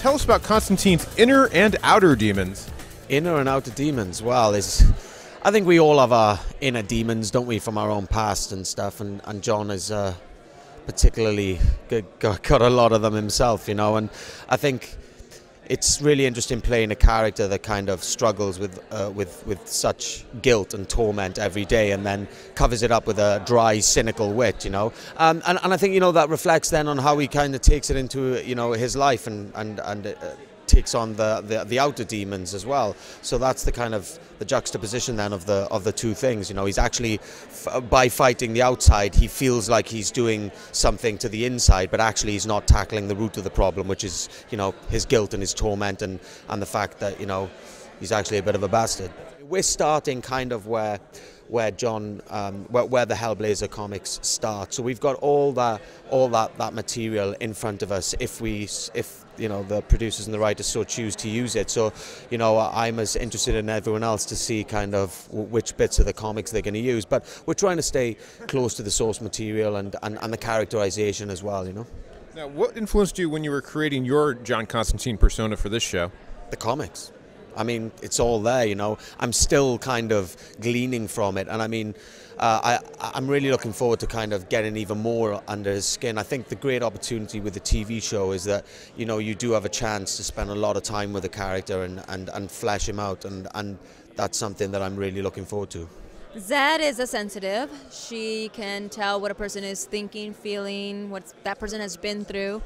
tell us about Constantine's inner and outer demons. Inner and outer demons. Well, I think we all have our inner demons, don't we, from our own past and stuff. And John has particularly got a lot of them himself, you know. And I think it's really interesting playing a character that kind of struggles with such guilt and torment every day, and then covers it up with a dry, cynical wit, you know. And I think, you know, that reflects then on how he kind of takes it into, you know, his life and takes on the outer demons as well. So that's the kind of the juxtaposition then of the two things. You know, he's actually by fighting the outside, he feels like he's doing something to the inside, but actually he's not tackling the root of the problem, which is, you know, his guilt and his torment and the fact that, you know, he's actually a bit of a bastard. We're starting kind of where John, where the Hellblazer comics start. So we've got all that material in front of us if you know, the producers and the writers so choose to use it. So, you know, I'm as interested in everyone else to see kind of which bits of the comics they're going to use. But we're trying to stay close to the source material and the characterization as well, you know. Now, what influenced you when you were creating your John Constantine persona for this show? The comics. I mean, it's all there, you know. I'm still kind of gleaning from it, and I mean, I'm really looking forward to kind of getting even more under his skin. I think the great opportunity with the TV show is that, you know, you do have a chance to spend a lot of time with the character and flesh him out, and that's something that I'm really looking forward to. Zed is a sensitive. She can tell what a person is thinking, feeling, what that person has been through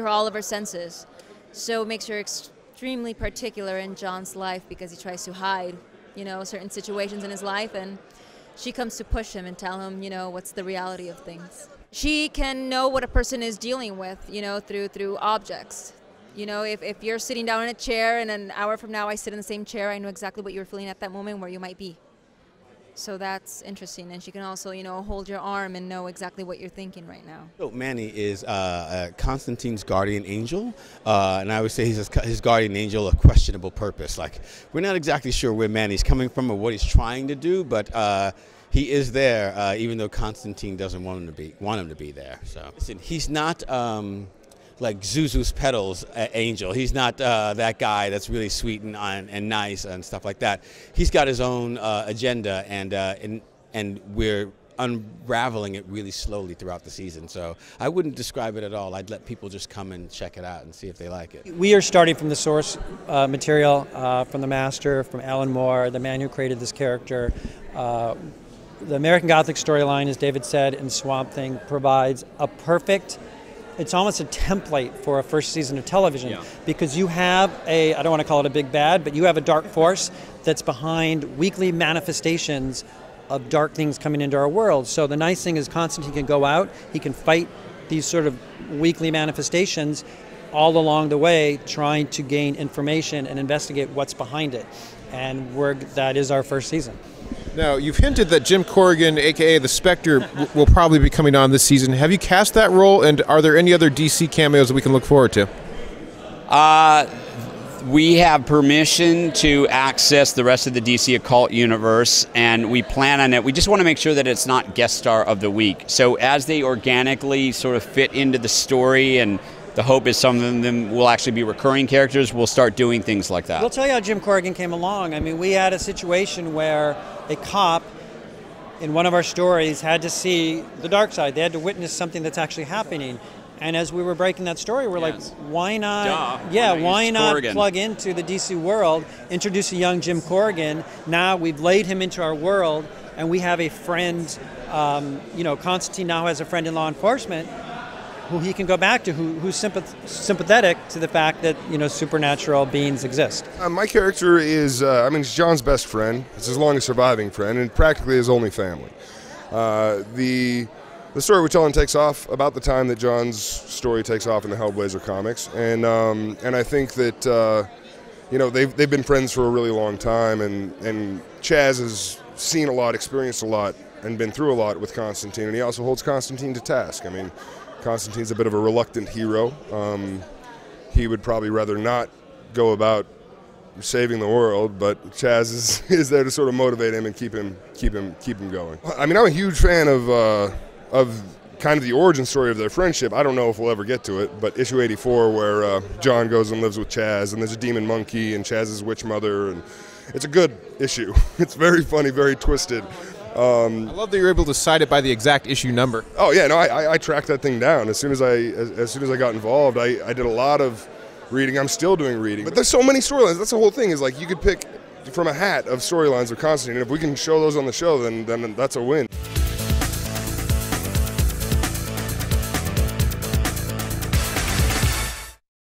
all of her senses. So it makes her extremely particular in John's life because he tries to hide, you know, certain situations in his life, and she comes to push him and tell him, you know, what's the reality of things. She can know what a person is dealing with, you know, through objects. You know, if you're sitting down in a chair and an hour from now I sit in the same chair, I know exactly what you're feeling at that moment, where you might be. So that's interesting, and she can also, you know, hold your arm and know exactly what you're thinking right now. So Manny is Constantine's guardian angel, and I would say he's his guardian angel of questionable purpose. Like, we're not exactly sure where Manny's coming from or what he's trying to do, but he is there, even though Constantine doesn't want him to be there. So listen, he's not like Zuzu's Petals angel. He's not that guy that's really sweet and nice and stuff like that. He's got his own agenda, and we're unraveling it really slowly throughout the season. So I wouldn't describe it at all. I'd let people just come and check it out and see if they like it. We are starting from the source material, from the master, from Alan Moore, the man who created this character. The American Gothic storyline, as David said, in Swamp Thing provides a perfect, it's almost a template for a first season of television, because you have I don't want to call it a big bad, but you have a dark force that's behind weekly manifestations of dark things coming into our world. So the nice thing is Constantine can go out, he can fight these sort of weekly manifestations all along the way, trying to gain information and investigate what's behind it. And that is our first season. Now, you've hinted that Jim Corrigan, a.k.a. the Spectre, will probably be coming on this season. Have you cast that role, and are there any other DC cameos that we can look forward to? We have permission to access the rest of the DC Occult universe, and we plan on it. We just want to make sure that it's not guest star of the week. So as they organically sort of fit into the story, and the hope is some of them will actually be recurring characters, we'll start doing things like that. We'll tell you how Jim Corrigan came along. I mean, we had a situation where a cop in one of our stories had to see the dark side. They had to witness something that's actually happening. And as we were breaking that story, we're like, why not? Why not plug into the DC world, introduce a young Jim Corrigan? Now we've laid him into our world, and we have a friend. You know, Constantine now has a friend in law enforcement who he can go back to, who's sympathetic to the fact that, you know, supernatural beings exist. My character is, he's John's best friend. It's his longest surviving friend, and practically his only family. The story we're telling takes off about the time that John's story takes off in the Hellblazer comics, and I think that you know, they've been friends for a really long time, and Chaz has seen a lot, experienced a lot, and been through a lot with Constantine, and he also holds Constantine to task. I mean, Constantine's a bit of a reluctant hero. He would probably rather not go about saving the world, but Chaz is there to sort of motivate him and keep him going. I mean, I'm a huge fan of kind of the origin story of their friendship. I don't know if we'll ever get to it, but issue 84 where John goes and lives with Chaz, and there's a demon monkey and Chaz's witch mother, and it's a good issue. It's very funny, very twisted. I love that you're able to cite it by the exact issue number. Oh yeah, no, I tracked that thing down as soon as I got involved. I did a lot of reading. I'm still doing reading, but there's so many storylines. That's the whole thing. Is like you could pick from a hat of storylines of Constantine, and if we can show those on the show, then that's a win.